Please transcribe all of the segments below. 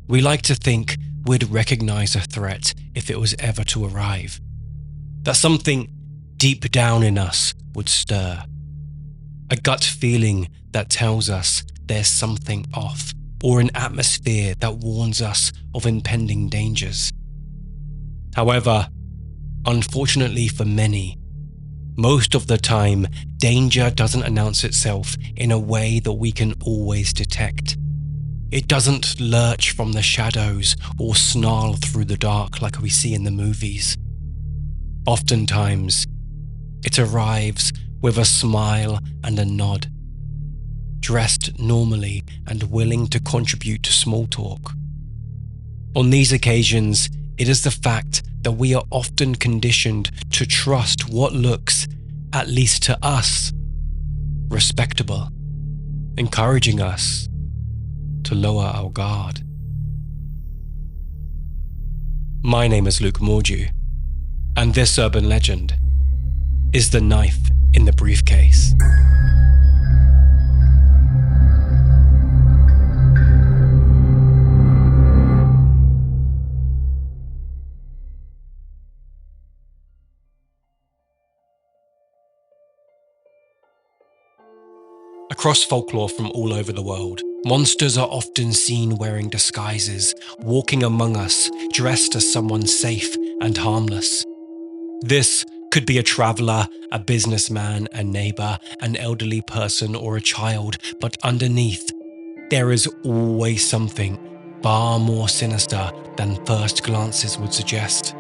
We like to think we'd recognize a threat if it was ever to arrive. That something deep down in us would stir. A gut feeling that tells us there's something off, or an atmosphere that warns us of impending dangers. However, unfortunately for many, most of the time, danger doesn't announce itself in a way that we can always detect. It doesn't lurch from the shadows or snarl through the dark like we see in the movies. Oftentimes, it arrives with a smile and a nod, dressed normally and willing to contribute to small talk. On these occasions, it is the fact that we are often conditioned to trust what looks, at least to us, respectable, encouraging us to lower our guard. My name is Luke Mordew, and this urban legend is the knife in the briefcase. Across folklore from all over the world, monsters are often seen wearing disguises, walking among us, dressed as someone safe and harmless. This could be a traveller, a businessman, a neighbour, an elderly person, or a child, but underneath, there is always something far more sinister than first glances would suggest.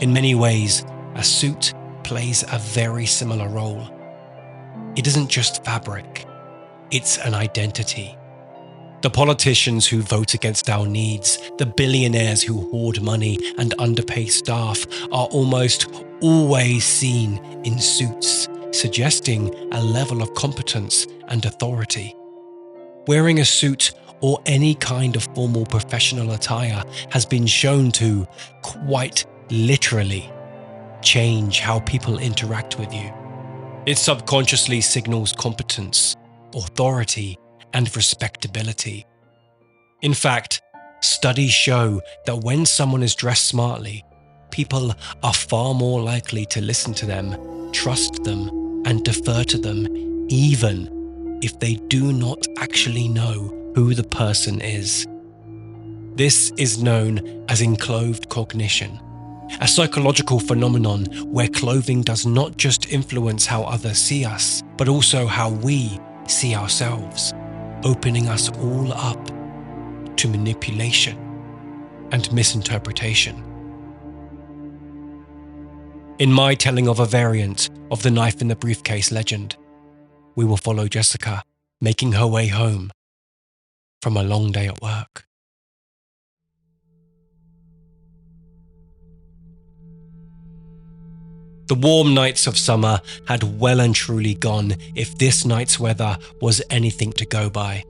In many ways, a suit plays a very similar role. It isn't just fabric, it's an identity. The politicians who vote against our needs, the billionaires who hoard money and underpay staff are almost always seen in suits, suggesting a level of competence and authority. Wearing a suit or any kind of formal professional attire has been shown to, quite literally, change how people interact with you. It subconsciously signals competence, authority, and respectability. In fact, studies show that when someone is dressed smartly, people are far more likely to listen to them, trust them, and defer to them, even if they do not actually know who the person is. This is known as enclothed cognition, a psychological phenomenon where clothing does not just influence how others see us, but also how we see ourselves, opening us all up to manipulation and misinterpretation. In my telling of a variant of the knife in the briefcase legend, we will follow Jessica making her way home from a long day at work. The warm nights of summer had well and truly gone if this night's weather was anything to go by.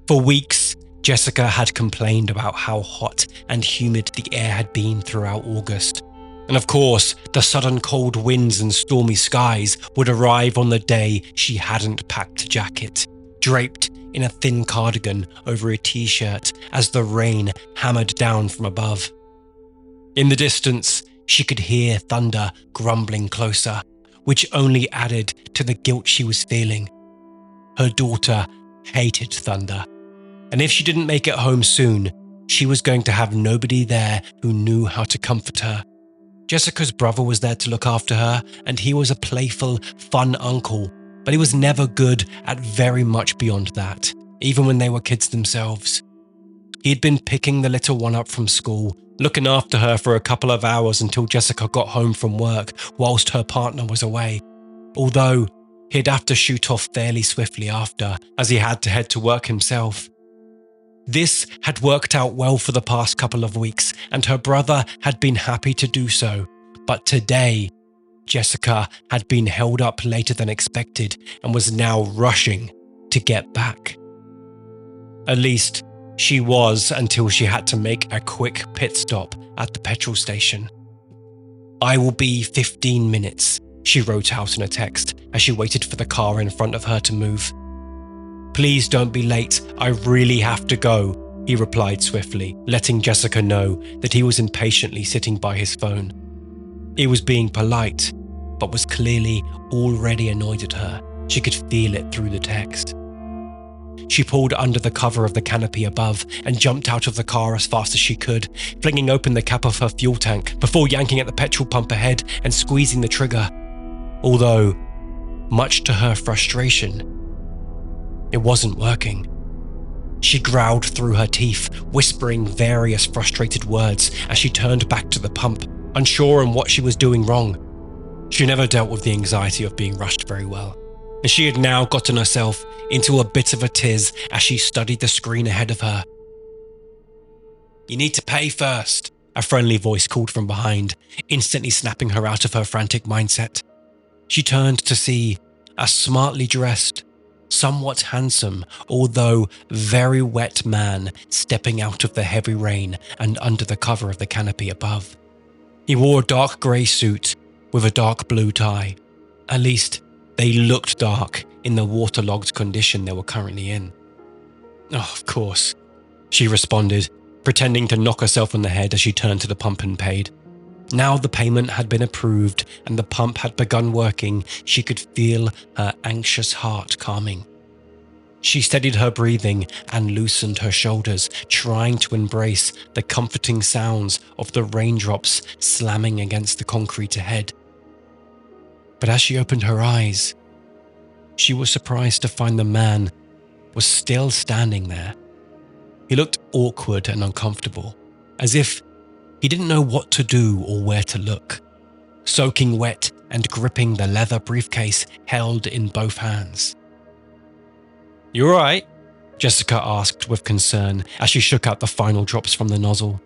For weeks, Jessica had complained about how hot and humid the air had been throughout August. And of course, the sudden cold winds and stormy skies would arrive on the day she hadn't packed a jacket, draped in a thin cardigan over a t-shirt as the rain hammered down from above. In the distance, she could hear thunder grumbling closer, which only added to the guilt she was feeling. Her daughter hated thunder, and if she didn't make it home soon, she was going to have nobody there who knew how to comfort her. Jessica's brother was there to look after her, and he was a playful, fun uncle, but he was never good at very much beyond that, even when they were kids themselves. He'd been picking the little one up from school, looking after her for a couple of hours until Jessica got home from work whilst her partner was away. Although, he'd have to shoot off fairly swiftly after, as he had to head to work himself. This had worked out well for the past couple of weeks, and her brother had been happy to do so. But today, Jessica had been held up later than expected and was now rushing to get back. At least, she was until she had to make a quick pit stop at the petrol station. "I will be 15 minutes, she wrote out in a text as she waited for the car in front of her to move. "Please don't be late, I really have to go," he replied swiftly, letting Jessica know that he was impatiently sitting by his phone. He was being polite, but was clearly already annoyed at her. She could feel it through the text. She pulled under the cover of the canopy above and jumped out of the car as fast as she could, flinging open the cap of her fuel tank before yanking at the petrol pump ahead and squeezing the trigger. Although, much to her frustration, it wasn't working. She growled through her teeth, whispering various frustrated words as she turned back to the pump, unsure on what she was doing wrong. She never dealt with the anxiety of being rushed very well, and she had now gotten herself into a bit of a tiz as she studied the screen ahead of her. "You need to pay first," a friendly voice called from behind, instantly snapping her out of her frantic mindset. She turned to see a smartly dressed, somewhat handsome, although very wet man stepping out of the heavy rain and under the cover of the canopy above. He wore a dark grey suit with a dark blue tie. At least, they looked dark in the waterlogged condition they were currently in. "Oh, of course," she responded, pretending to knock herself on the head as she turned to the pump and paid. Now the payment had been approved and the pump had begun working, she could feel her anxious heart calming. She steadied her breathing and loosened her shoulders, trying to embrace the comforting sounds of the raindrops slamming against the concrete ahead. But as she opened her eyes, she was surprised to find the man was still standing there. He looked awkward and uncomfortable, as if he didn't know what to do or where to look, soaking wet and gripping the leather briefcase held in both hands. "You all right?" Jessica asked with concern as she shook out the final drops from the nozzle.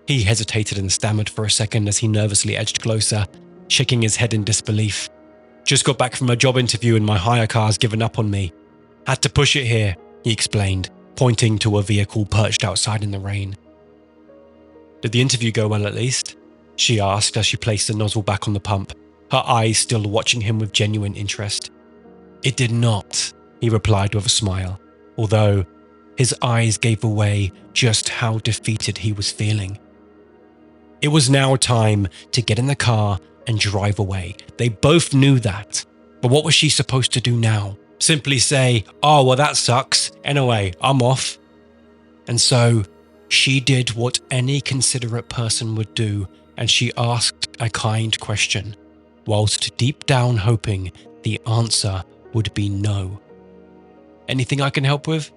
He hesitated and stammered for a second as he nervously edged closer, shaking his head in disbelief. "Just got back from a job interview and my hire car's given up on me. Had to push it here," he explained, pointing to a vehicle perched outside in the rain. "Did the interview go well at least?" she asked as she placed the nozzle back on the pump, her eyes still watching him with genuine interest. "It did not," he replied with a smile, although his eyes gave away just how defeated he was feeling. It was now time to get in the car and drive away. They both knew that, but what was she supposed to do now? Simply say, "Oh, well, that sucks. Anyway, I'm off." And so she did what any considerate person would do, and she asked a kind question, whilst deep down hoping the answer would be no. "Anything I can help with?"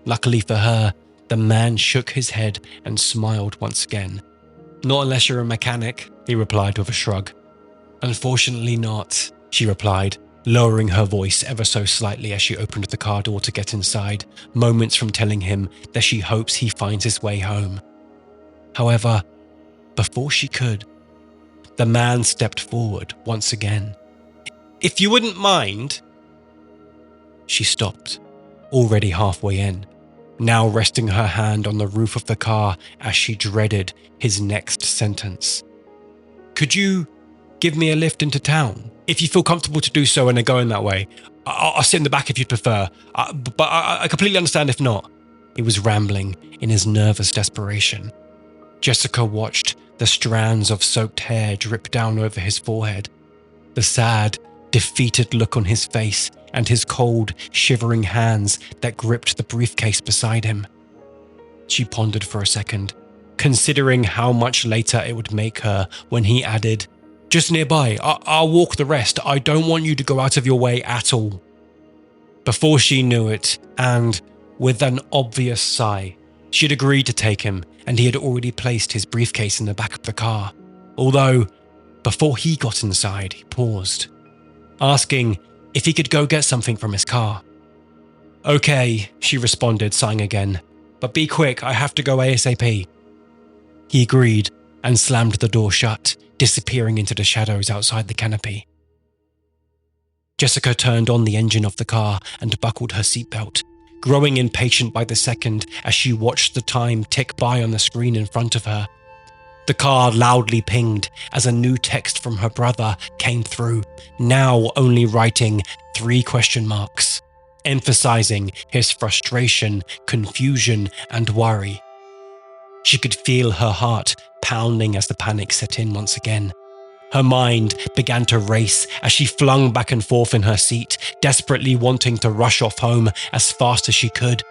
Luckily for her, the man shook his head and smiled once again. "Not unless you're a mechanic," he replied with a shrug. "Unfortunately not," she replied, lowering her voice ever so slightly as she opened the car door to get inside, moments from telling him that she hopes he finds his way home. However, before she could, the man stepped forward once again. "If you wouldn't mind..." She stopped, already halfway in, now resting her hand on the roof of the car as she dreaded his next sentence. "Could you give me a lift into town? If you feel comfortable to do so and are going that way. I'll sit in the back if you'd prefer, but I completely understand if not." He was rambling in his nervous desperation. Jessica watched the strands of soaked hair drip down over his forehead, the sad, defeated look on his face, and his cold, shivering hands that gripped the briefcase beside him. She pondered for a second, considering how much later it would make her when he added, "Just nearby, I'll walk the rest. I don't want you to go out of your way at all." Before she knew it, and with an obvious sigh, she'd agreed to take him, and he had already placed his briefcase in the back of the car. Although, before he got inside, he paused, asking if he could go get something from his car. "Okay," she responded, sighing again, "but be quick, I have to go ASAP." He agreed and slammed the door shut, disappearing into the shadows outside the canopy. Jessica turned on the engine of the car and buckled her seatbelt, growing impatient by the second as she watched the time tick by on the screen in front of her. The car loudly pinged as a new text from her brother came through, now only writing 3 question marks. emphasizing his frustration, confusion, and worry. She could feel her heart pounding as the panic set in once again. Her mind began to race as she flung back and forth in her seat, desperately wanting to rush off home as fast as she could.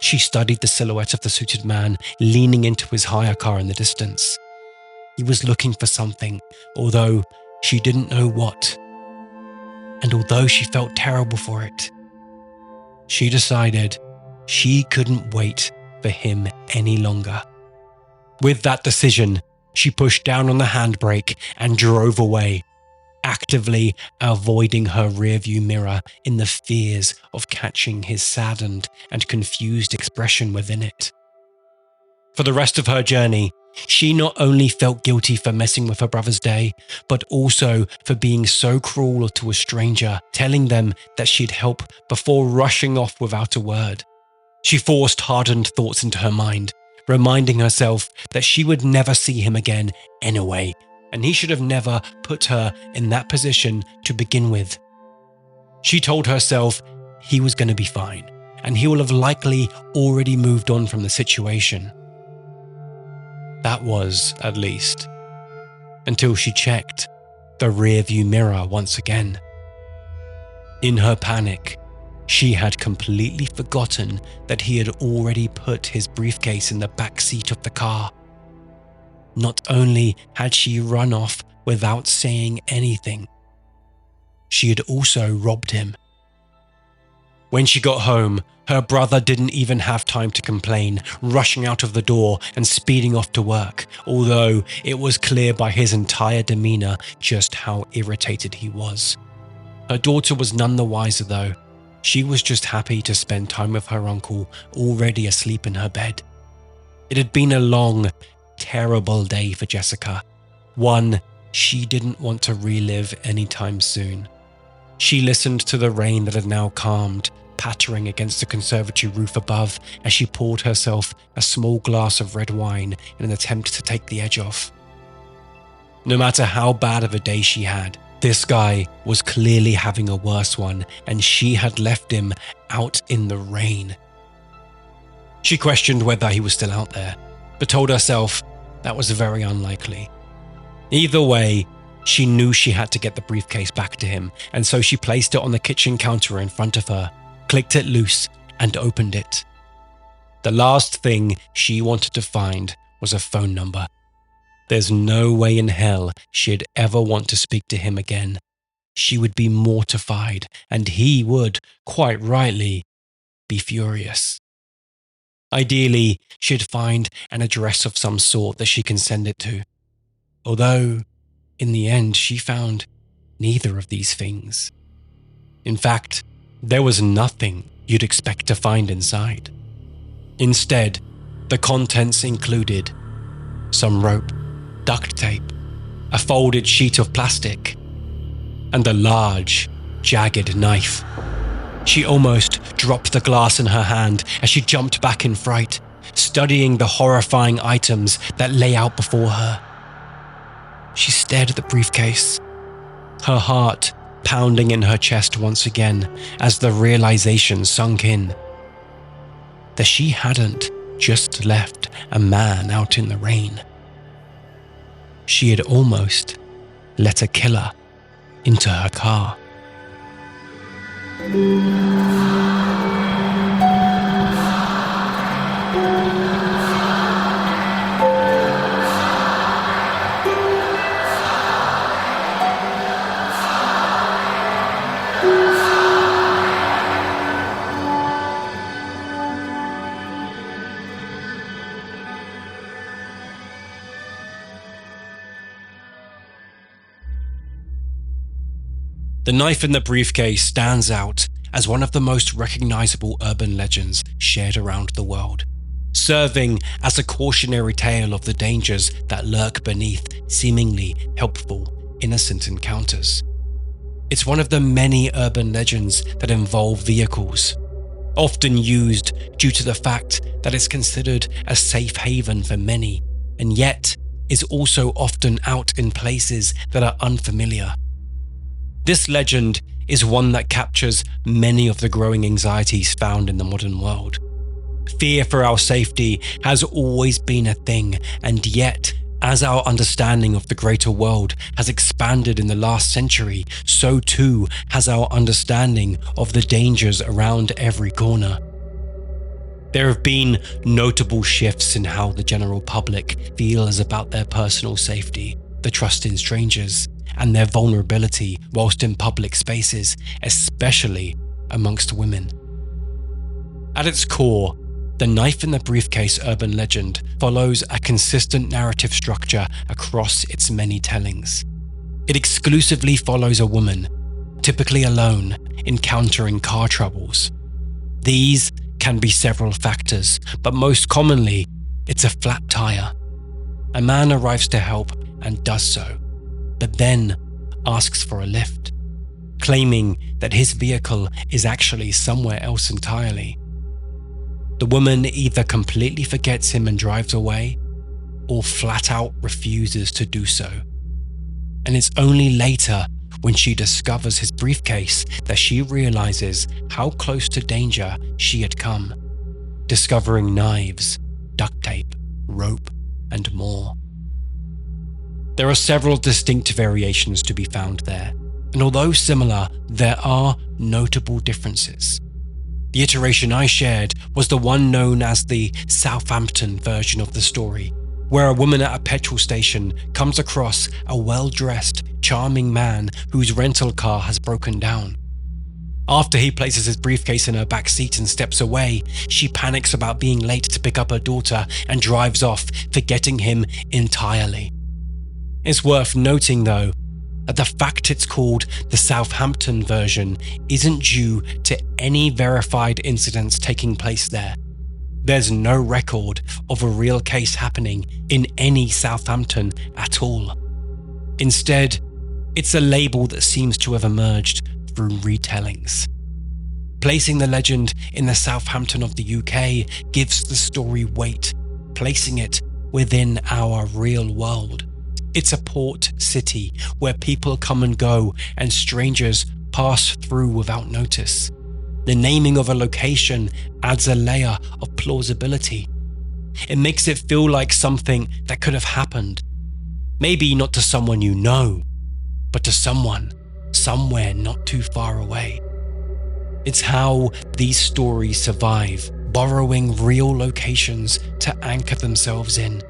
She studied the silhouette of the suited man leaning into his hire car in the distance. He was looking for something, although she didn't know what. And although she felt terrible for it, she decided she couldn't wait for him any longer. With that decision, she pushed down on the handbrake and drove away, actively avoiding her rearview mirror in the fears of catching his saddened and confused expression within it. For the rest of her journey, she not only felt guilty for messing with her brother's day, but also for being so cruel to a stranger, telling them that she'd help before rushing off without a word. She forced hardened thoughts into her mind, reminding herself that she would never see him again anyway, and he should have never put her in that position to begin with. She told herself he was going to be fine, and he will have likely already moved on from the situation. That was, at least, until she checked the rearview mirror once again. In her panic, she had completely forgotten that he had already put his briefcase in the back seat of the car. Not only had she run off without saying anything, she had also robbed him. When she got home, her brother didn't even have time to complain, rushing out of the door and speeding off to work, although it was clear by his entire demeanor just how irritated he was. Her daughter was none the wiser though. She was just happy to spend time with her uncle, already asleep in her bed. It had been a long, terrible day for Jessica, one she didn't want to relive anytime soon. She listened to the rain that had now calmed, pattering against the conservatory roof above as she poured herself a small glass of red wine in an attempt to take the edge off. No matter how bad of a day she had, this guy was clearly having a worse one, and she had left him out in the rain. She questioned whether he was still out there, but told herself that was very unlikely. Either way, she knew she had to get the briefcase back to him, and so she placed it on the kitchen counter in front of her, clicked it loose, and opened it. The last thing she wanted to find was a phone number. There's no way in hell she'd ever want to speak to him again. She would be mortified, and he would, quite rightly, be furious. Ideally, she'd find an address of some sort that she can send it to. Although, in the end, she found neither of these things. In fact, there was nothing you'd expect to find inside. Instead, the contents included some rope, duct tape, a folded sheet of plastic, and a large, jagged knife. She almost dropped the glass in her hand as she jumped back in fright, studying the horrifying items that lay out before her. She stared at the briefcase, her heart pounding in her chest once again as the realization sunk in that she hadn't just left a man out in the rain. She had almost let a killer into her car. The knife in the briefcase stands out as one of the most recognizable urban legends shared around the world, serving as a cautionary tale of the dangers that lurk beneath seemingly helpful, innocent encounters. It's one of the many urban legends that involve vehicles, often used due to the fact that it's considered a safe haven for many, and yet is also often out in places that are unfamiliar. This legend is one that captures many of the growing anxieties found in the modern world. Fear for our safety has always been a thing, and yet, as our understanding of the greater world has expanded in the last century, so too has our understanding of the dangers around every corner. There have been notable shifts in how the general public feels about their personal safety, the trust in strangers, and their vulnerability whilst in public spaces, especially amongst women. At its core, the knife in the briefcase urban legend follows a consistent narrative structure across its many tellings. It exclusively follows a woman, typically alone, encountering car troubles. These can be several factors, but most commonly, it's a flat tire. A man arrives to help and does so, but then asks for a lift, claiming that his vehicle is actually somewhere else entirely. The woman either completely forgets him and drives away, or flat out refuses to do so. And it's only later, when she discovers his briefcase, that she realizes how close to danger she had come, discovering knives, duct tape, rope, and more. There are several distinct variations to be found there, and although similar, there are notable differences. The iteration I shared was the one known as the Southampton version of the story, where a woman at a petrol station comes across a well-dressed, charming man whose rental car has broken down. After he places his briefcase in her back seat and steps away, she panics about being late to pick up her daughter and drives off, forgetting him entirely. It's worth noting, though, that the fact it's called the Southampton version isn't due to any verified incidents taking place there. There's no record of a real case happening in any Southampton at all. Instead, it's a label that seems to have emerged through retellings. Placing the legend in the Southampton of the UK gives the story weight, placing it within our real world. It's a port city where people come and go and strangers pass through without notice. The naming of a location adds a layer of plausibility. It makes it feel like something that could have happened. Maybe not to someone you know, but to someone somewhere not too far away. It's how these stories survive, borrowing real locations to anchor themselves in,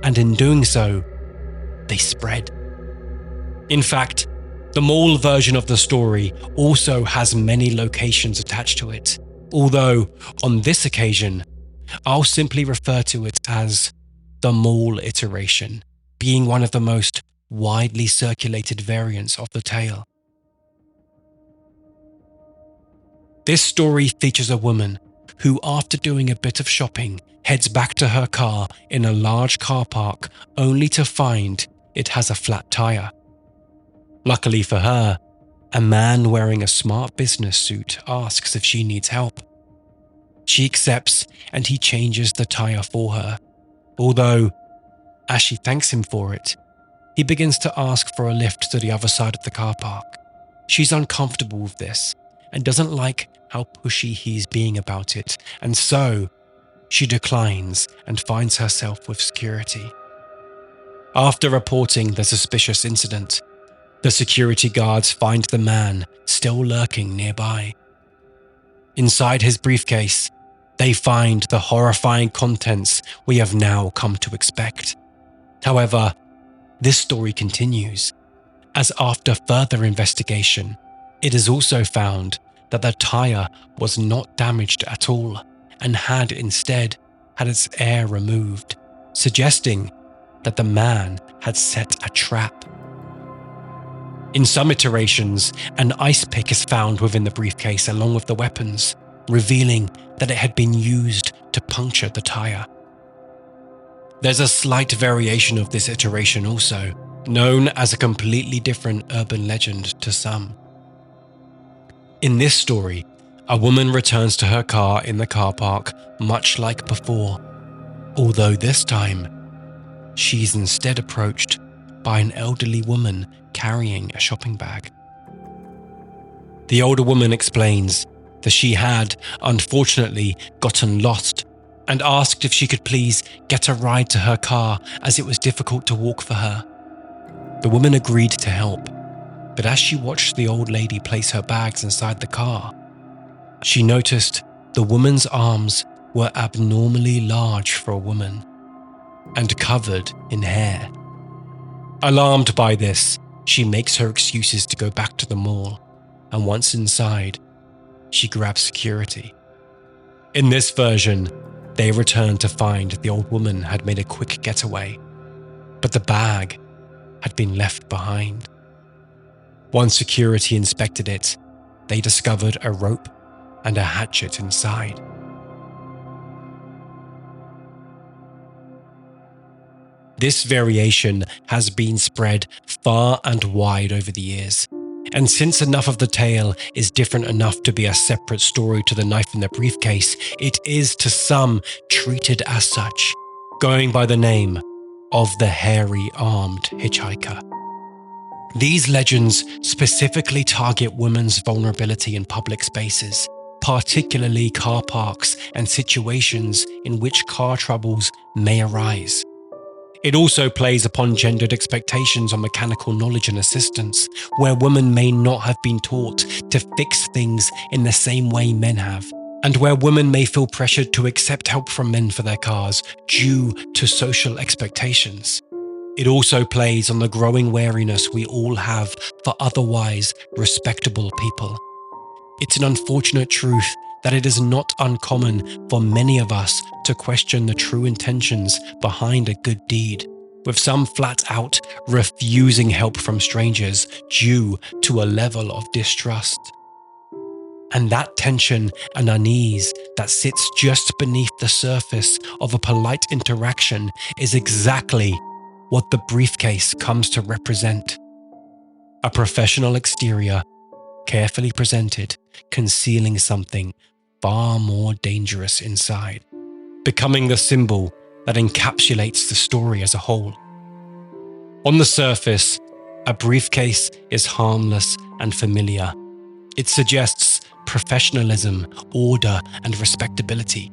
and in doing so, they spread. In fact, the mall version of the story also has many locations attached to it, although on this occasion, I'll simply refer to it as the mall iteration, being one of the most widely circulated variants of the tale. This story features a woman who, after doing a bit of shopping, heads back to her car in a large car park only to find it has a flat tire. Luckily for her, a man wearing a smart business suit asks if she needs help. She accepts and he changes the tire for her, although, as she thanks him for it, he begins to ask for a lift to the other side of the car park. She's uncomfortable with this and doesn't like how pushy he's being about it, and so she declines and finds herself with security. After reporting the suspicious incident, the security guards find the man still lurking nearby. Inside his briefcase, they find the horrifying contents we have now come to expect. However, this story continues, as after further investigation, it is also found that the tire was not damaged at all and had instead had its air removed, suggesting that the man had set a trap. In some iterations, an ice pick is found within the briefcase along with the weapons, revealing that it had been used to puncture the tire. There's a slight variation of this iteration also, known as a completely different urban legend to some. In this story, a woman returns to her car in the car park much like before, although this time, she's instead approached by an elderly woman carrying a shopping bag. The older woman explains that she had, unfortunately, gotten lost and asked if she could please get a ride to her car as it was difficult to walk for her. The woman agreed to help, but as she watched the old lady place her bags inside the car, she noticed the woman's arms were abnormally large for a woman and covered in hair. Alarmed by this, she makes her excuses to go back to the mall, and once inside, she grabs security. In this version, they return to find the old woman had made a quick getaway, but the bag had been left behind. Once security inspected it, they discovered a rope and a hatchet inside. This variation has been spread far and wide over the years, and since enough of the tale is different enough to be a separate story to the knife in the briefcase, it is to some treated as such, going by the name of the hairy-armed hitchhiker. These legends specifically target women's vulnerability in public spaces, particularly car parks and situations in which car troubles may arise. It also plays upon gendered expectations on mechanical knowledge and assistance, where women may not have been taught to fix things in the same way men have, and where women may feel pressured to accept help from men for their cars due to social expectations. It also plays on the growing wariness we all have for otherwise respectable people. It's an unfortunate truth that it is not uncommon for many of us to question the true intentions behind a good deed, with some flat out refusing help from strangers due to a level of distrust. And that tension and unease that sits just beneath the surface of a polite interaction is exactly what the briefcase comes to represent. A professional exterior, carefully presented, concealing something far more dangerous inside, becoming the symbol that encapsulates the story as a whole. On the surface, a briefcase is harmless and familiar. It suggests professionalism, order, and respectability.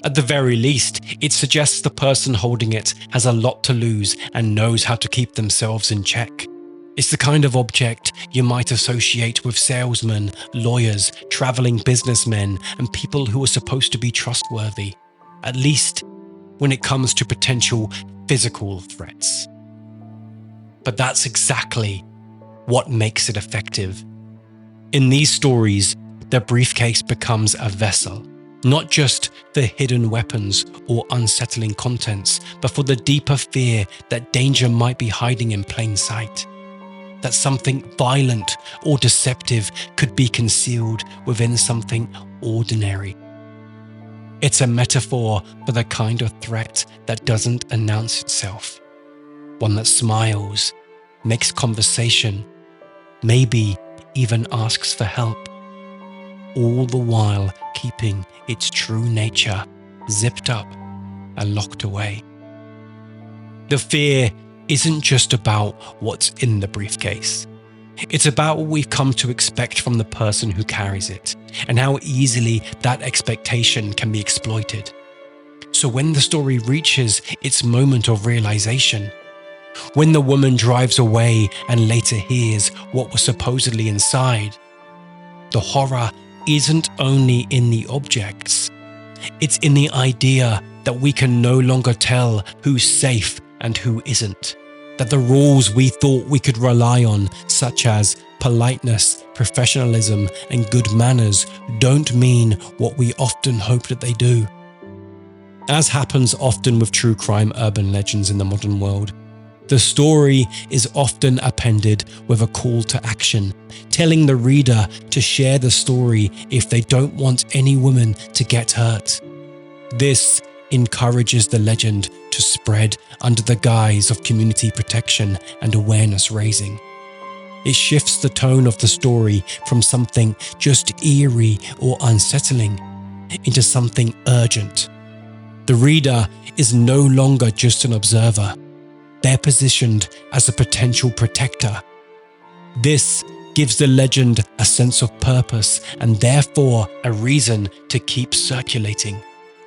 At the very least, it suggests the person holding it has a lot to lose and knows how to keep themselves in check. It's the kind of object you might associate with salesmen, lawyers, traveling businessmen, and people who are supposed to be trustworthy, at least when it comes to potential physical threats. But that's exactly what makes it effective. In these stories, the briefcase becomes a vessel, not just for hidden weapons or unsettling contents, but for the deeper fear that danger might be hiding in plain sight. That something violent or deceptive could be concealed within something ordinary. It's a metaphor for the kind of threat that doesn't announce itself, one that smiles, makes conversation, maybe even asks for help, all the while keeping its true nature zipped up and locked away. The fear isn't just about what's in the briefcase. It's about what we've come to expect from the person who carries it, and how easily that expectation can be exploited. So when the story reaches its moment of realization, when the woman drives away and later hears what was supposedly inside, the horror isn't only in the objects, it's in the idea that we can no longer tell who's safe and who isn't. That the rules we thought we could rely on, such as politeness, professionalism, and good manners, don't mean what we often hope that they do. As happens often with true crime urban legends in the modern world, the story is often appended with a call to action, telling the reader to share the story if they don't want any woman to get hurt. This encourages the legend to spread under the guise of community protection and awareness raising. It shifts the tone of the story from something just eerie or unsettling into something urgent. The reader is no longer just an observer. They're positioned as a potential protector. This gives the legend a sense of purpose and therefore a reason to keep circulating,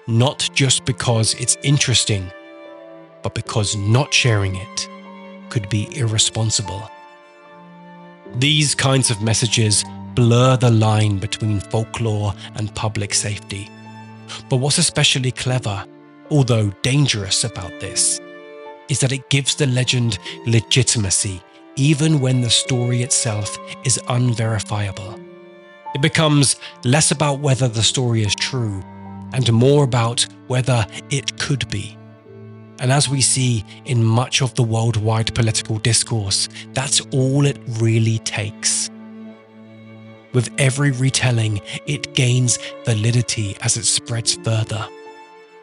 not just because it's interesting, but because not sharing it could be irresponsible. These kinds of messages blur the line between folklore and public safety. But what's especially clever, although dangerous about this, is that it gives the legend legitimacy even when the story itself is unverifiable. It becomes less about whether the story is true and more about whether it could be. And as we see in much of the worldwide political discourse, that's all it really takes. With every retelling, it gains validity as it spreads further.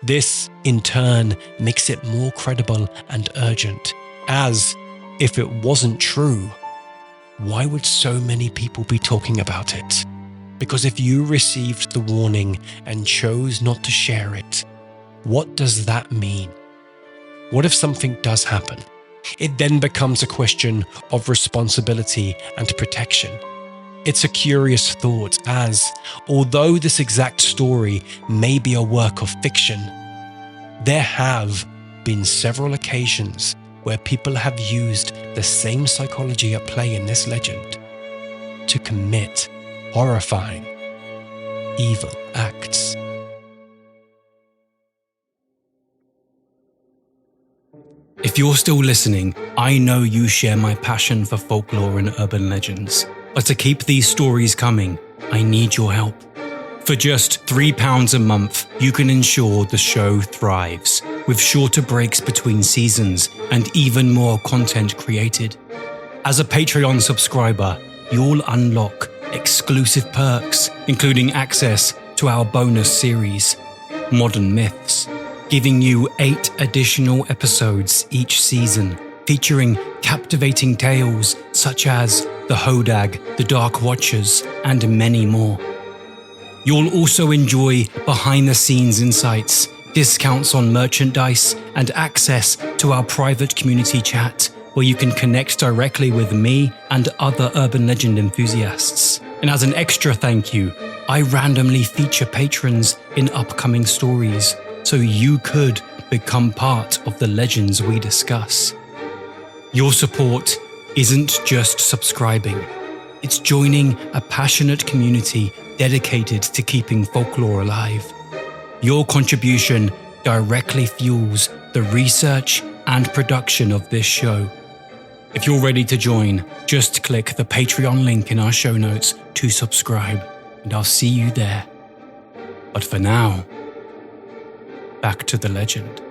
This, in turn, makes it more credible and urgent, as, if it wasn't true, why would so many people be talking about it? Because if you received the warning and chose not to share it, what does that mean? What if something does happen? It then becomes a question of responsibility and protection. It's a curious thought as, although this exact story may be a work of fiction, there have been several occasions where people have used the same psychology at play in this legend to commit horrifying, evil acts. If you're still listening, I know you share my passion for folklore and urban legends. But to keep these stories coming, I need your help. For just £3 a month, you can ensure the show thrives, with shorter breaks between seasons and even more content created. As a Patreon subscriber, you'll unlock exclusive perks, including access to our bonus series, Modern Myths, giving you 8 additional episodes each season, featuring captivating tales such as The Hodag, The Dark Watchers, and many more. You'll also enjoy behind-the-scenes insights, discounts on merchandise, and access to our private community chat, where you can connect directly with me and other urban legend enthusiasts. And as an extra thank you, I randomly feature patrons in upcoming stories, so you could become part of the legends we discuss. Your support isn't just subscribing, it's joining a passionate community dedicated to keeping folklore alive. Your contribution directly fuels the research and production of this show. If you're ready to join, just click the Patreon link in our show notes to subscribe, and I'll see you there. But for now, back to the legend.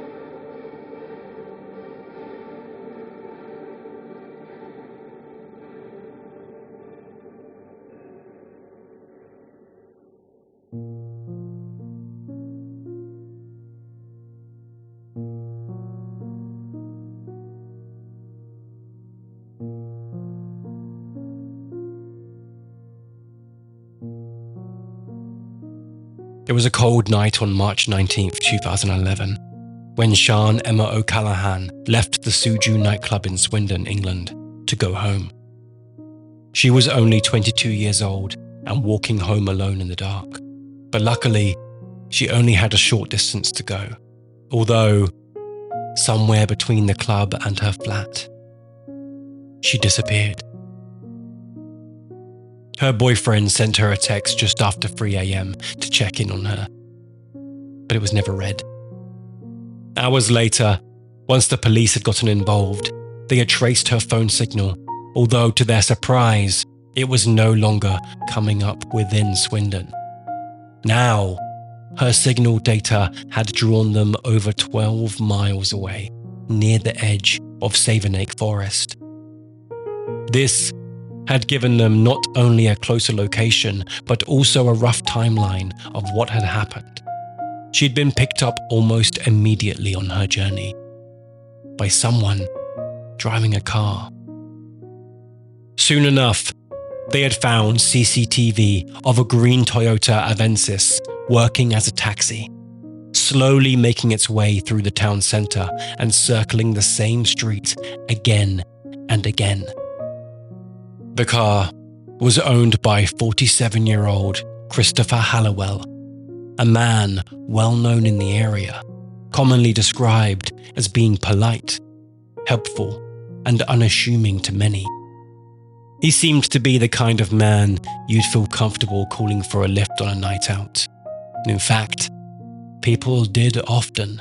It was a cold night on March 19th, 2011, when Sian Emma O'Callaghan left the Suju nightclub in Swindon, England, to go home. She was only 22 years old and walking home alone in the dark. But luckily, she only had a short distance to go, although somewhere between the club and her flat, she disappeared. Her boyfriend sent her a text just after 3 a.m. to check in on her, but it was never read. Hours later, once the police had gotten involved, they had traced her phone signal, although to their surprise, it was no longer coming up within Swindon. Now, her signal data had drawn them over 12 miles away, near the edge of Savernake Forest. This had given them not only a closer location, but also a rough timeline of what had happened. She'd been picked up almost immediately on her journey by someone driving a car. Soon enough, they had found CCTV of a green Toyota Avensis working as a taxi, slowly making its way through the town centre and circling the same street again and again. The car was owned by 47-year-old Christopher Hallowell, a man well known in the area, commonly described as being polite, helpful, and unassuming to many. He seemed to be the kind of man you'd feel comfortable calling for a lift on a night out. And in fact, people did often.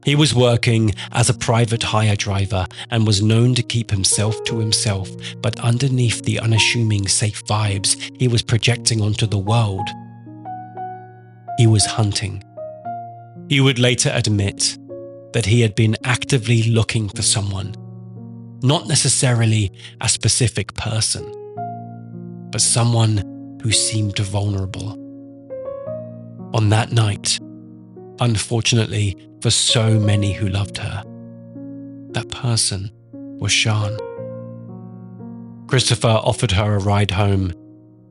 He was working as a private hire driver and was known to keep himself to himself, but underneath the unassuming safe vibes he was projecting onto the world, he was hunting. He would later admit that he had been actively looking for someone, not necessarily a specific person, but someone who seemed vulnerable. On that night, unfortunately for so many who loved her, that person was Sian. Christopher offered her a ride home,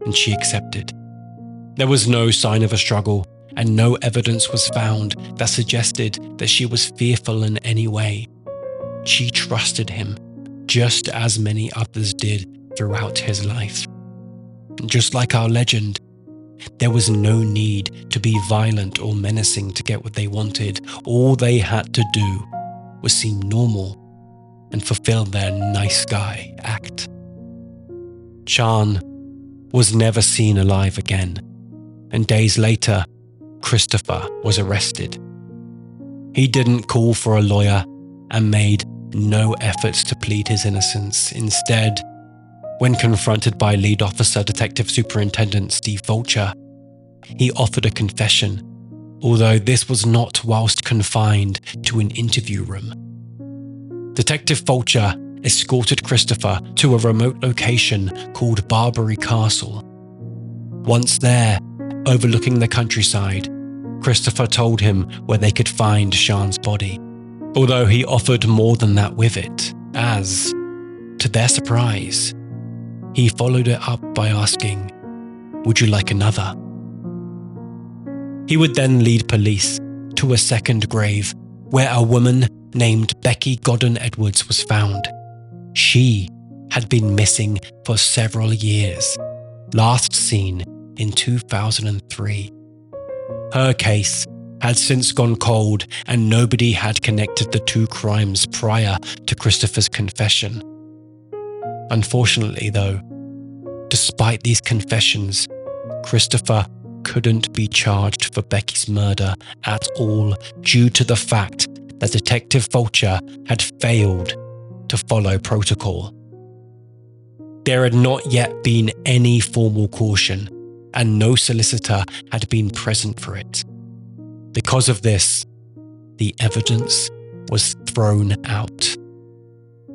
and she accepted. There was no sign of a struggle, and no evidence was found that suggested that she was fearful in any way. She trusted him, just as many others did throughout his life. And just like our legend, there was no need to be violent or menacing to get what they wanted. All they had to do was seem normal and fulfill their nice guy act. Sian was never seen alive again, and days later, Christopher was arrested. He didn't call for a lawyer and made no efforts to plead his innocence. Instead, when confronted by lead officer Detective Superintendent Steve Fulcher, he offered a confession, although this was not whilst confined to an interview room. Detective Fulcher escorted Christopher to a remote location called Barbary Castle. Once there, overlooking the countryside, Christopher told him where they could find Sian's body, although he offered more than that with it, as, to their surprise, he followed it up by asking, "Would you like another?" He would then lead police to a second grave where a woman named Becky Godden Edwards was found. She had been missing for several years, last seen in 2003. Her case had since gone cold, and nobody had connected the two crimes prior to Christopher's confession. Unfortunately, though, despite these confessions, Christopher couldn't be charged for Becky's murder at all due to the fact that Detective Fulcher had failed to follow protocol. There had not yet been any formal caution, and no solicitor had been present for it. Because of this, the evidence was thrown out.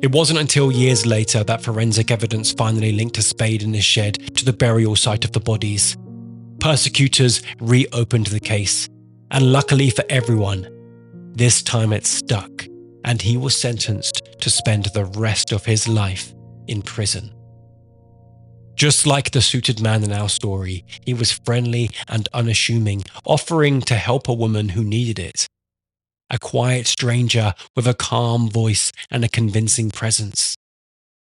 It wasn't until years later that forensic evidence finally linked a spade in his shed to the burial site of the bodies. Prosecutors reopened the case, and luckily for everyone, this time it stuck, and he was sentenced to spend the rest of his life in prison. Just like the suited man in our story, he was friendly and unassuming, offering to help a woman who needed it. A quiet stranger with a calm voice and a convincing presence.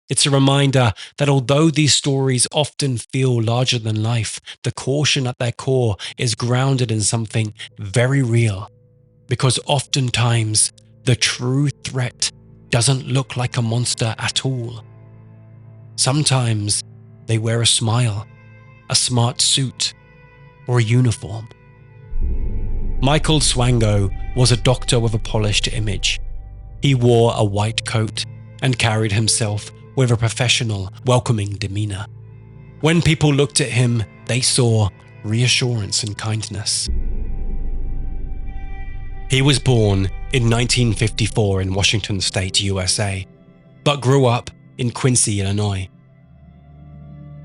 It's a reminder that although these stories often feel larger than life, the caution at their core is grounded in something very real. Because oftentimes, the true threat doesn't look like a monster at all. Sometimes, they wear a smile, a smart suit, or a uniform. Michael Swango was a doctor with a polished image. He wore a white coat and carried himself with a professional, welcoming demeanor. When people looked at him, they saw reassurance and kindness. He was born in 1954 in Washington State, USA, but grew up in Quincy, Illinois.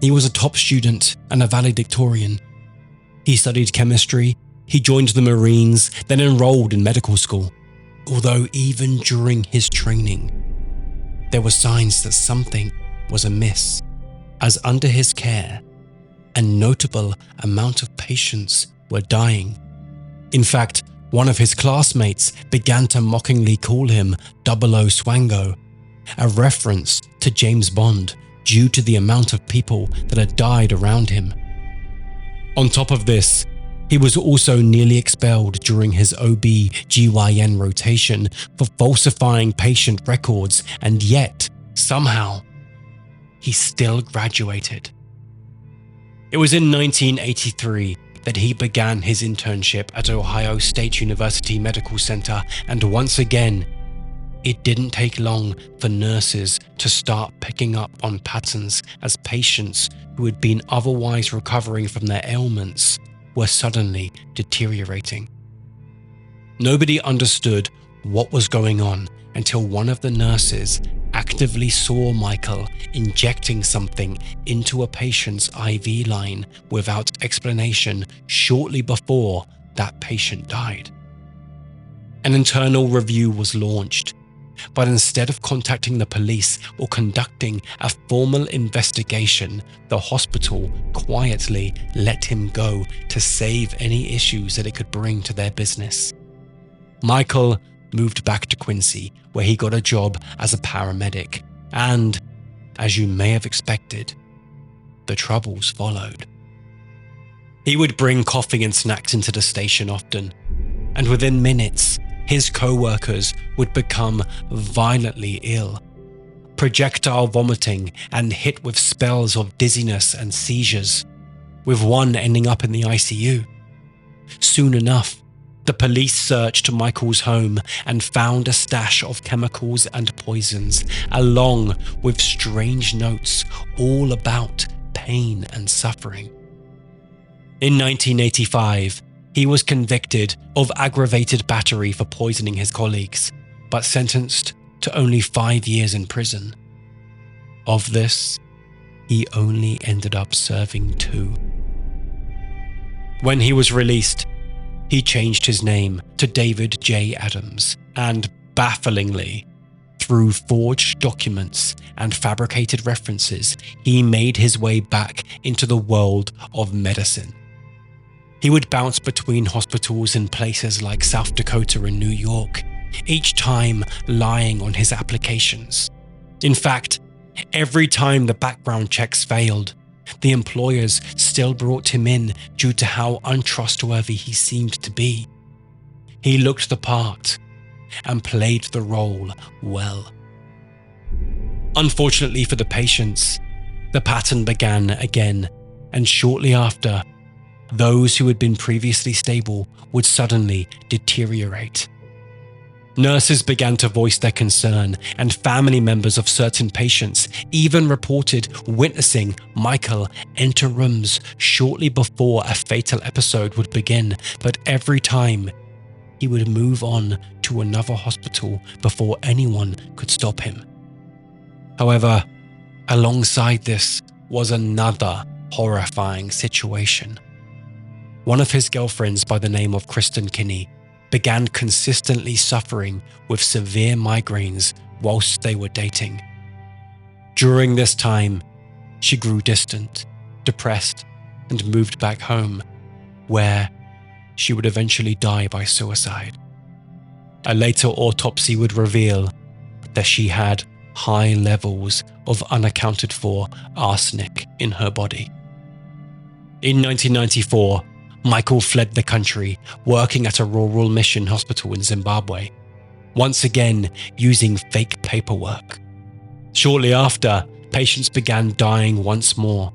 He was a top student and a valedictorian. He studied chemistry, he joined the Marines, then enrolled in medical school. Although even during his training, there were signs that something was amiss, as under his care, a notable amount of patients were dying. In fact, one of his classmates began to mockingly call him 00 Swango, a reference to James Bond, due to the amount of people that had died around him. On top of this, he was also nearly expelled during his OB/GYN rotation for falsifying patient records, and yet, somehow, he still graduated. It was in 1983 that he began his internship at Ohio State University Medical Center, and once again, it didn't take long for nurses to start picking up on patterns as patients who had been otherwise recovering from their ailments were suddenly deteriorating. Nobody understood what was going on until one of the nurses actively saw Michael injecting something into a patient's IV line without explanation shortly before that patient died. An internal review was launched, but instead of contacting the police or conducting a formal investigation, the hospital quietly let him go to save any issues that it could bring to their business. Michael moved back to Quincy, where he got a job as a paramedic, and, as you may have expected, the troubles followed. He would bring coffee and snacks into the station often, and within minutes, his co-workers would become violently ill, projectile vomiting and hit with spells of dizziness and seizures, with one ending up in the ICU. Soon enough, the police searched Michael's home and found a stash of chemicals and poisons, along with strange notes all about pain and suffering. In 1985, he was convicted of aggravated battery for poisoning his colleagues, but sentenced to only 5 years in prison. Of this, he only ended up serving 2. When he was released, he changed his name to David J. Adams, and bafflingly, through forged documents and fabricated references, he made his way back into the world of medicine. He would bounce between hospitals in places like South Dakota and New York, each time lying on his applications. In fact, every time the background checks failed, the employers still brought him in due to how untrustworthy he seemed to be. He looked the part and played the role well. Unfortunately for the patients, the pattern began again, and shortly after, those who had been previously stable would suddenly deteriorate. Nurses began to voice their concern, and family members of certain patients even reported witnessing Michael enter rooms shortly before a fatal episode would begin, but every time he would move on to another hospital before anyone could stop him. However, alongside this was another horrifying situation. One of his girlfriends by the name of Kristen Kinney began consistently suffering with severe migraines whilst they were dating. During this time, she grew distant, depressed, and moved back home, where she would eventually die by suicide. A later autopsy would reveal that she had high levels of unaccounted for arsenic in her body. In 1994, Michael fled the country, working at a rural mission hospital in Zimbabwe, once again using fake paperwork. Shortly after, patients began dying once more.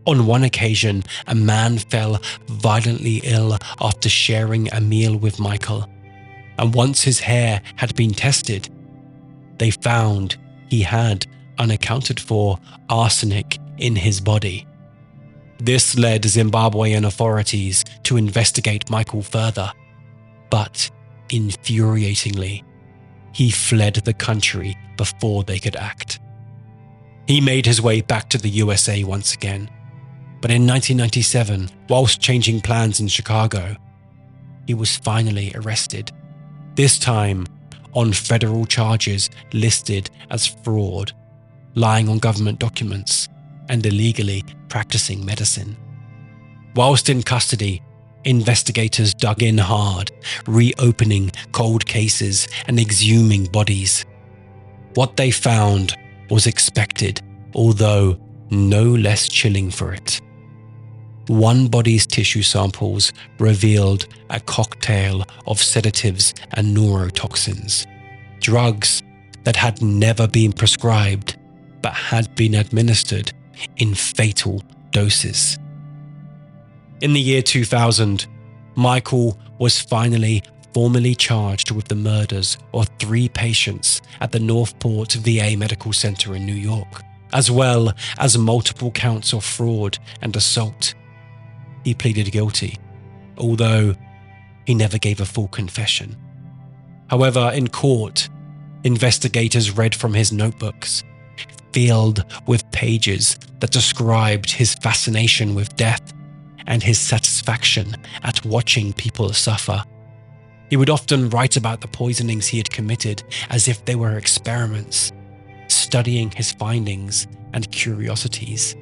On one occasion, a man fell violently ill after sharing a meal with Michael, and once his hair had been tested, they found he had unaccounted for arsenic in his body. This led Zimbabwean authorities to investigate Michael further, but infuriatingly, he fled the country before they could act. He made his way back to the USA once again, but in 1997, whilst changing plans in Chicago, he was finally arrested, this time on federal charges listed as fraud, lying on government documents, and illegally practicing medicine. Whilst in custody, investigators dug in hard, reopening cold cases and exhuming bodies. What they found was expected although no less chilling for it. One body's tissue samples revealed a cocktail of sedatives and neurotoxins, drugs that had never been prescribed but had been administered in fatal doses. In the year 2000, Michael was finally formally charged with the murders of 3 patients at the Northport VA Medical Center in New York, as well as multiple counts of fraud and assault. He pleaded guilty, although he never gave a full confession. However, in court, investigators read from his notebooks, filled with pages that described his fascination with death and his satisfaction at watching people suffer. He would often write about the poisonings he had committed as if they were experiments, studying his findings and curiosities.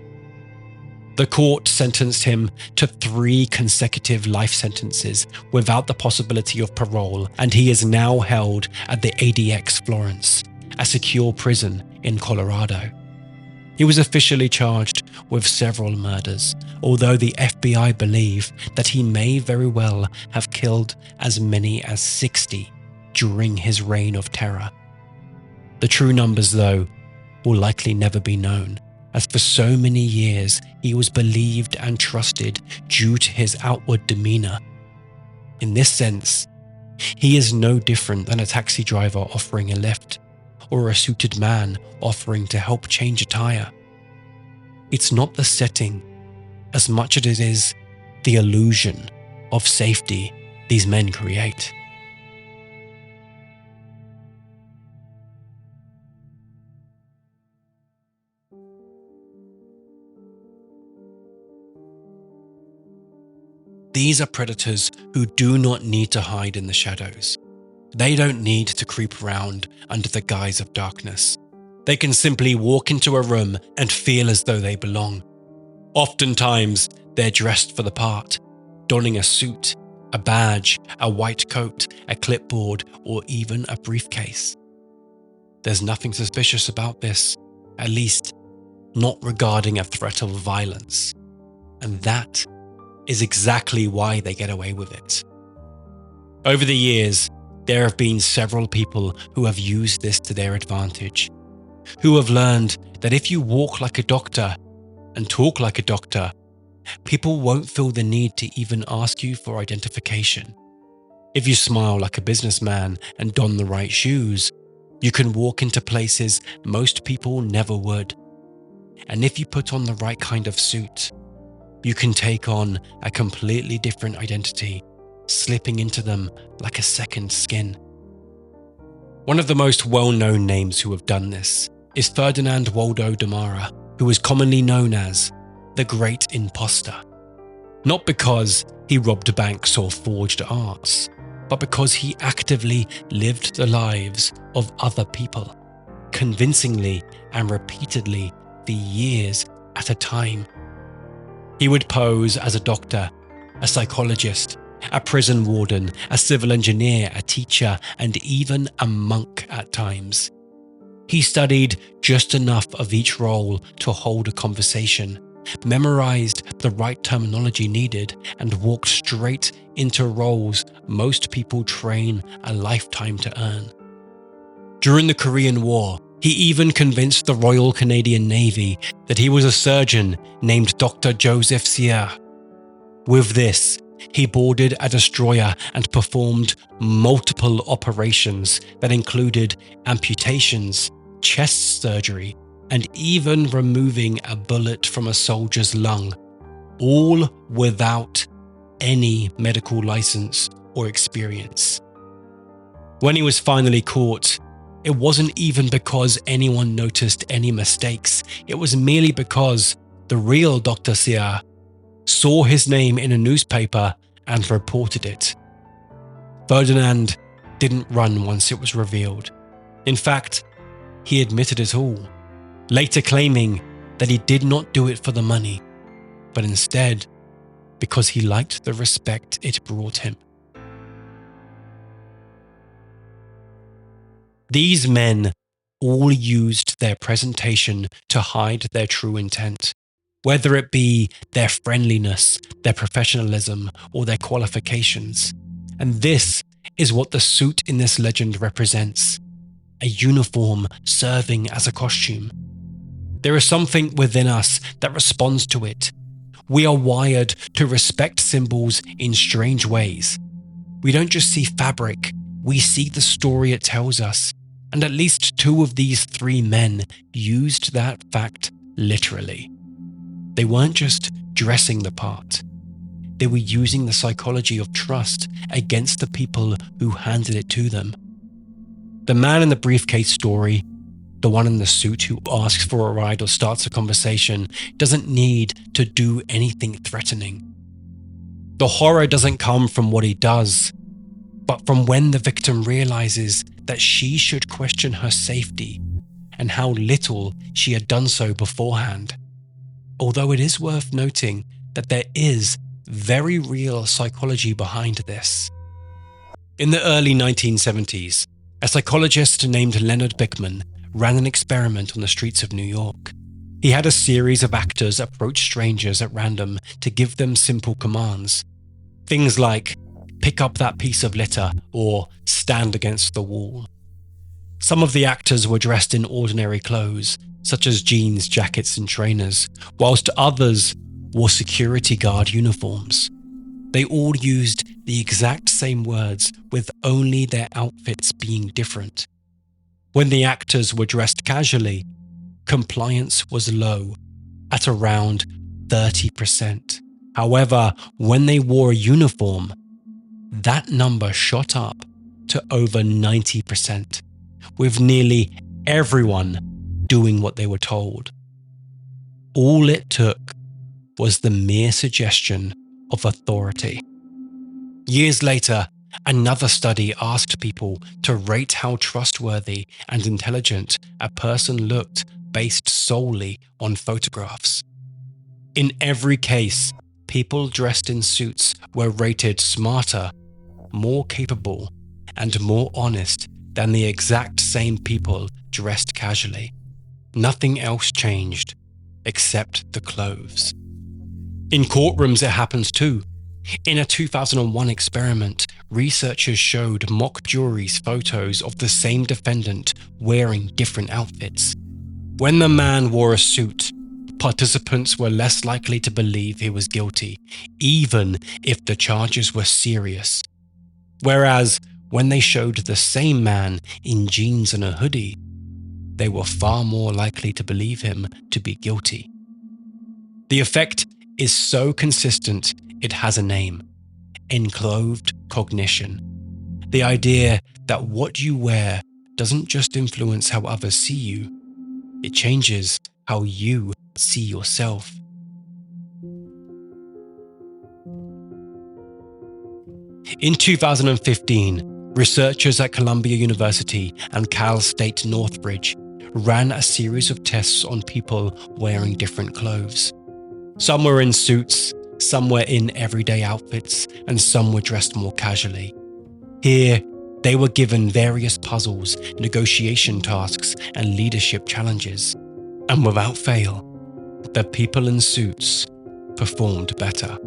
The court sentenced him to 3 consecutive life sentences without the possibility of parole, and he is now held at the ADX Florence, a secure prison in Colorado. He was officially charged with several murders, although the FBI believe that he may very well have killed as many as 60 during his reign of terror. The true numbers, though, will likely never be known, as for so many years he was believed and trusted due to his outward demeanor. In this sense, he is no different than a taxi driver offering a lift, or a suited man offering to help change a tire. It's not the setting as much as it is the illusion of safety these men create. These are predators who do not need to hide in the shadows. They don't need to creep around under the guise of darkness. They can simply walk into a room and feel as though they belong. Oftentimes, they're dressed for the part, donning a suit, a badge, a white coat, a clipboard, or even a briefcase. There's nothing suspicious about this, at least not regarding a threat of violence. And that is exactly why they get away with it. Over the years, there have been several people who have used this to their advantage, who have learned that if you walk like a doctor and talk like a doctor, people won't feel the need to even ask you for identification. If you smile like a businessman and don the right shoes, you can walk into places most people never would. And if you put on the right kind of suit, you can take on a completely different identity, slipping into them like a second skin. One of the most well-known names who have done this is Ferdinand Waldo Damara, who is commonly known as the Great Imposter. Not because he robbed banks or forged arts, but because he actively lived the lives of other people, convincingly and repeatedly for years at a time. He would pose as a doctor, a psychologist, a prison warden, a civil engineer, a teacher, and even a monk at times. He studied just enough of each role to hold a conversation, memorized the right terminology needed, and walked straight into roles most people train a lifetime to earn. During the Korean War, he even convinced the Royal Canadian Navy that he was a surgeon named Dr. Joseph Cyr. With this, he boarded a destroyer and performed multiple operations that included amputations, chest surgery, and even removing a bullet from a soldier's lung, all without any medical license or experience. When he was finally caught, it wasn't even because anyone noticed any mistakes. It was merely because the real Dr. Cyr saw his name in a newspaper and reported it. Ferdinand didn't run once it was revealed. In fact, he admitted it all, later claiming that he did not do it for the money, but instead because he liked the respect it brought him. These men all used their presentation to hide their true intent, whether it be their friendliness, their professionalism, or their qualifications. And this is what the suit in this legend represents: a uniform serving as a costume. There is something within us that responds to it. We are wired to respect symbols in strange ways. We don't just see fabric, we see the story it tells us. And at least 2 of these 3 men used that fact literally. They weren't just dressing the part. They were using the psychology of trust against the people who handed it to them. The man in the briefcase story, the one in the suit who asks for a ride or starts a conversation, doesn't need to do anything threatening. The horror doesn't come from what he does, but from when the victim realizes that she should question her safety and how little she had done so beforehand. Although it is worth noting that there is very real psychology behind this. In the early 1970s, a psychologist named Leonard Bickman ran an experiment on the streets of New York. He had a series of actors approach strangers at random to give them simple commands. Things like, pick up that piece of litter, or stand against the wall. Some of the actors were dressed in ordinary clothes, such as jeans, jackets, and trainers, whilst others wore security guard uniforms. They all used the exact same words, with only their outfits being different. When the actors were dressed casually, compliance was low, at around 30%. However, when they wore a uniform, that number shot up to over 90%, with nearly everyone doing what they were told. All it took was the mere suggestion of authority. Years later, another study asked people to rate how trustworthy and intelligent a person looked based solely on photographs. In every case, people dressed in suits were rated smarter, more capable, and more honest than the exact same people dressed casually. Nothing else changed except the clothes. In courtrooms, it happens too. In a 2001 experiment, researchers showed mock juries photos of the same defendant wearing different outfits. When the man wore a suit, participants were less likely to believe he was guilty, even if the charges were serious. Whereas, when they showed the same man in jeans and a hoodie, they were far more likely to believe him to be guilty. The effect is so consistent it has a name: enclosed cognition. The idea that what you wear doesn't just influence how others see you, it changes how you see yourself. In 2015, researchers at Columbia University and Cal State Northridge ran a series of tests on people wearing different clothes. Some were in suits, some were in everyday outfits, and some were dressed more casually. Here, they were given various puzzles, negotiation tasks, and leadership challenges. And without fail, the people in suits performed better.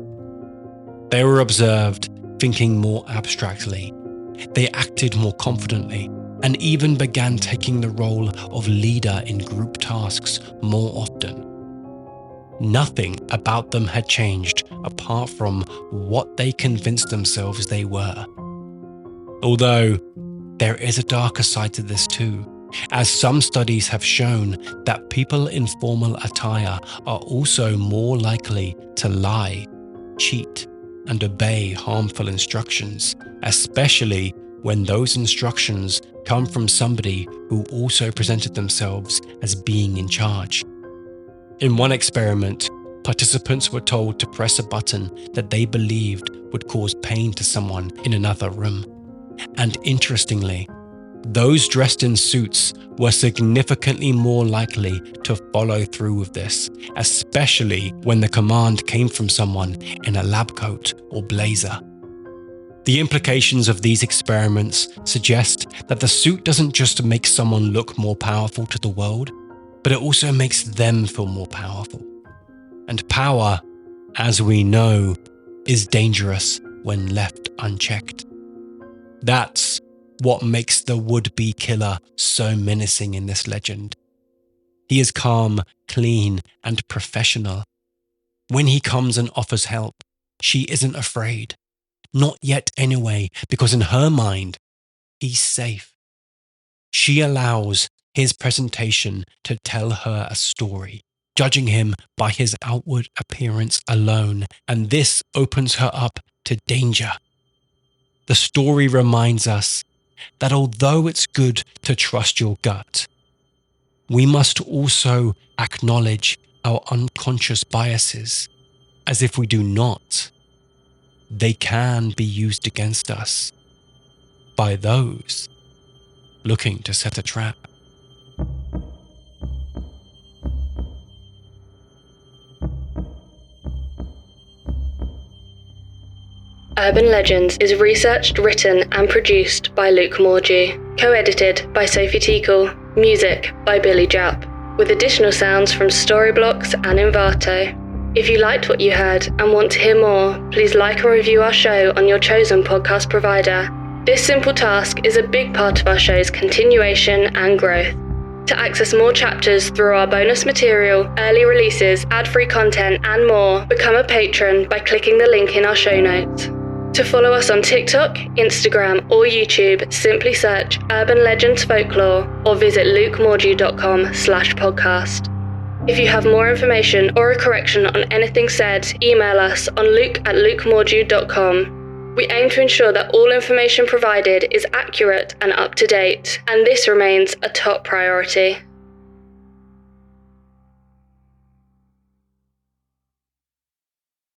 They were observed thinking more abstractly. They acted more confidently, and even began taking the role of leader in group tasks more often. Nothing about them had changed apart from what they convinced themselves they were. Although, there is a darker side to this too, as some studies have shown that people in formal attire are also more likely to lie, cheat, and obey harmful instructions, especially when those instructions come from somebody who also presented themselves as being in charge. In one experiment, participants were told to press a button that they believed would cause pain to someone in another room. And interestingly, those dressed in suits were significantly more likely to follow through with this, especially when the command came from someone in a lab coat or blazer. The implications of these experiments suggest that the suit doesn't just make someone look more powerful to the world, but it also makes them feel more powerful. And power, as we know, is dangerous when left unchecked. That's what makes the would-be killer so menacing in this legend. He is calm, clean, and professional. When he comes and offers help, she isn't afraid. Not yet anyway, because in her mind, he's safe. She allows his presentation to tell her a story, judging him by his outward appearance alone, and this opens her up to danger. The story reminds us that although it's good to trust your gut, we must also acknowledge our unconscious biases, as if we do not, they can be used against us by those looking to set a trap. Urban Legends is researched, written and produced by Luke Morgie, co-edited by Sophie Tickle, music by Billy Japp, with additional sounds from Storyblocks and Envato. If you liked what you heard and want to hear more, please like and review our show on your chosen podcast provider. This simple task is a big part of our show's continuation and growth. To access more chapters through our bonus material, early releases, ad-free content and more, become a patron by clicking the link in our show notes. To follow us on TikTok, Instagram or YouTube, simply search Urban Legends Folklore or visit lukemorgie.com/podcast. If you have more information or a correction on anything said, email us on luke@lukemorgie.com. We aim to ensure that all information provided is accurate and up to date, and this remains a top priority.